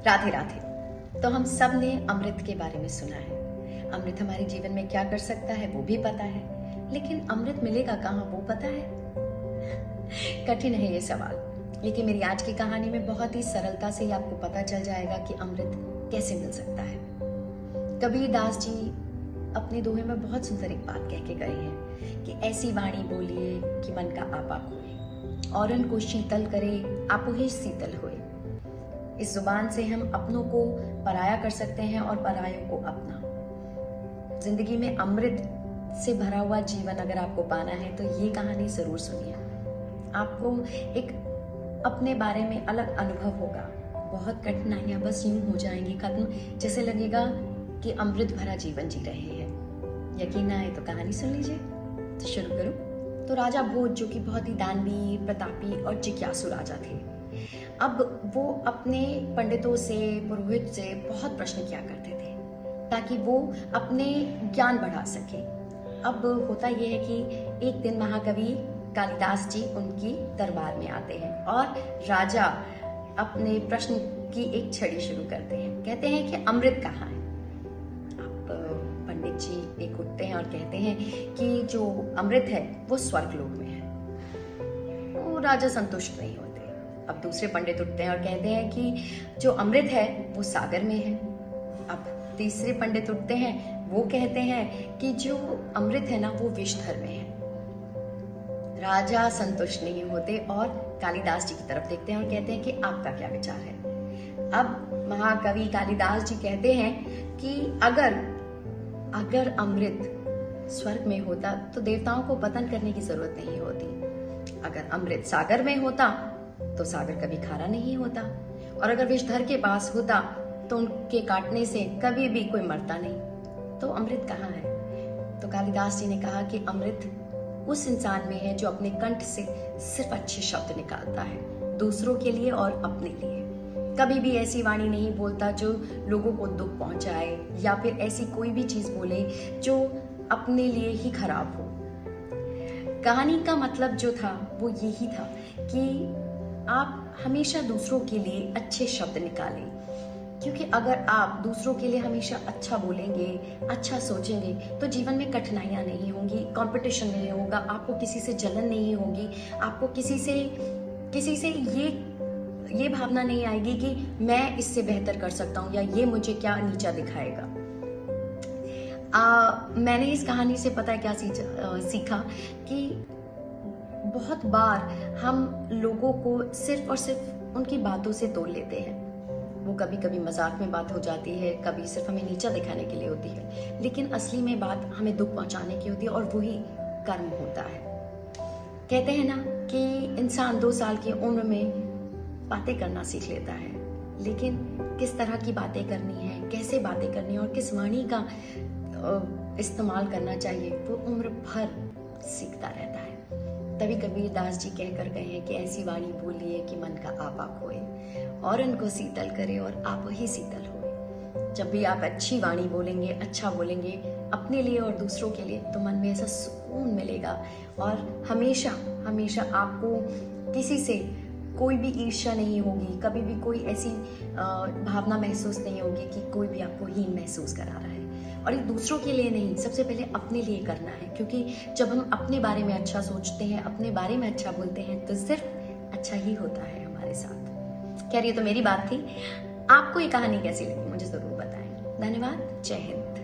राधे राधे। तो हम सब ने अमृत के बारे में सुना है। अमृत हमारे जीवन में क्या कर सकता है वो भी पता है, लेकिन अमृत मिलेगा कहाँ वो पता है? कठिन है ये सवाल, लेकिन मेरी आज की कहानी में बहुत ही सरलता से ही आपको पता चल जाएगा कि अमृत कैसे मिल सकता है। कबीर दास जी अपने दोहे में बहुत सुंदर एक बात कह के गए हैं कि ऐसी वाणी बोलिए कि मन का आपा खोए, औरन को शीतल करे आपो ही शीतल होए। इस जुबान से हम अपनों को पराया कर सकते हैं और परायों को अपना। जिंदगी में अमृत से भरा हुआ जीवन अगर आपको पाना है तो ये कहानी जरूर सुनिए। आपको एक अपने बारे में अलग अनुभव होगा। बहुत कठिनाइयां बस यूं हो जाएंगी खत्म, जैसे लगेगा कि अमृत भरा जीवन जी रहे हैं। यकीन आए तो कहानी सुन लीजिए। तो शुरू करूं। तो राजा भोज, जो कि बहुत ही दानवीर, प्रतापी और जिज्ञासु राजा थे, अब वो अपने पंडितों से, पुरोहित से बहुत प्रश्न किया करते थे ताकि वो अपने ज्ञान बढ़ा सके। अब होता यह है कि एक दिन महाकवि कालिदास जी उनकी दरबार में आते हैं और राजा अपने प्रश्न की एक छड़ी शुरू करते हैं। कहते हैं कि अमृत कहाँ है? अब पंडित जी एक उठते हैं और कहते हैं कि जो अमृत है वो स्वर्गलोक में है। वो राजा संतुष्ट नहीं होते। अब दूसरे पंडित उठते हैं और कहते हैं कि जो अमृत है वो सागर में है। अब तीसरे पंडित उठते हैं, वो कहते हैं कि जो अमृत है ना वो विषधर में है। राजा संतुष्ट नहीं होते और कालिदास जी की तरफ देखते हैं और कहते हैं कि आपका क्या विचार है? अब महाकवि कालिदास जी कहते हैं कि अगर अमृत स्वर्ग में होता तो देवताओं को पतन करने की जरूरत नहीं होती। अगर अमृत सागर में होता तो सागर कभी खारा नहीं होता, और अगर विषधर के पास होता तो उनके काटने से कभी भी कोई मरता नहीं। तो अमृत कहाँ है? तो कालिदास जी ने कहा कि अमृत उस इंसान में है जो अपने कंठ से सिर्फ अच्छे शब्द निकालता है, दूसरों के लिए और अपने लिए। कभी भी ऐसी वाणी नहीं बोलता जो लोगों को दुख पहुंचाए, या फिर ऐसी कोई भी चीज बोले जो अपने लिए ही खराब हो। कहानी का मतलब जो था वो यही था कि आप हमेशा दूसरों के लिए अच्छे शब्द निकालें, क्योंकि अगर आप दूसरों के लिए हमेशा अच्छा बोलेंगे, अच्छा सोचेंगे, तो जीवन में कठिनाइयां नहीं होंगी, कंपटीशन नहीं होगा, आपको किसी से जलन नहीं होगी, आपको किसी से ये भावना नहीं आएगी कि मैं इससे बेहतर कर सकता हूं या ये मुझे क्या नीचा दिखाएगा। मैंने इस कहानी से पता है क्या सीखा कि बहुत बार हम लोगों को सिर्फ और सिर्फ उनकी बातों से तोड़ लेते हैं। वो कभी कभी मजाक में बात हो जाती है, कभी सिर्फ हमें नीचा दिखाने के लिए होती है, लेकिन असली में बात हमें दुख पहुंचाने की होती है, और वही कर्म होता है। कहते हैं ना कि इंसान 2 साल की उम्र में बातें करना सीख लेता है, लेकिन किस तरह की बातें करनी है, कैसे बातें करनी है और किस वाणी का इस्तेमाल करना चाहिए, वो उम्र भर सीखता रहता है। तभी कबीर दास जी कह कर गए हैं कि ऐसी वाणी बोलिए कि मन का आपा खोए, और उनको शीतल करे और आप ही शीतल हो। जब भी आप अच्छी वाणी बोलेंगे, अच्छा बोलेंगे अपने लिए और दूसरों के लिए, तो मन में ऐसा सुकून मिलेगा, और हमेशा हमेशा आपको किसी से कोई भी ईर्ष्या नहीं होगी, कभी भी कोई ऐसी भावना महसूस नहीं होगी कि कोई भी आपको हीन महसूस करा रहा है। और ये दूसरों के लिए नहीं, सबसे पहले अपने लिए करना है, क्योंकि जब हम अपने बारे में अच्छा सोचते हैं, अपने बारे में अच्छा बोलते हैं, तो सिर्फ अच्छा ही होता है हमारे साथ। खैर, ये तो मेरी बात थी। आपको ये कहानी कैसी लगी मुझे जरूर बताएं। धन्यवाद। जय हिंद।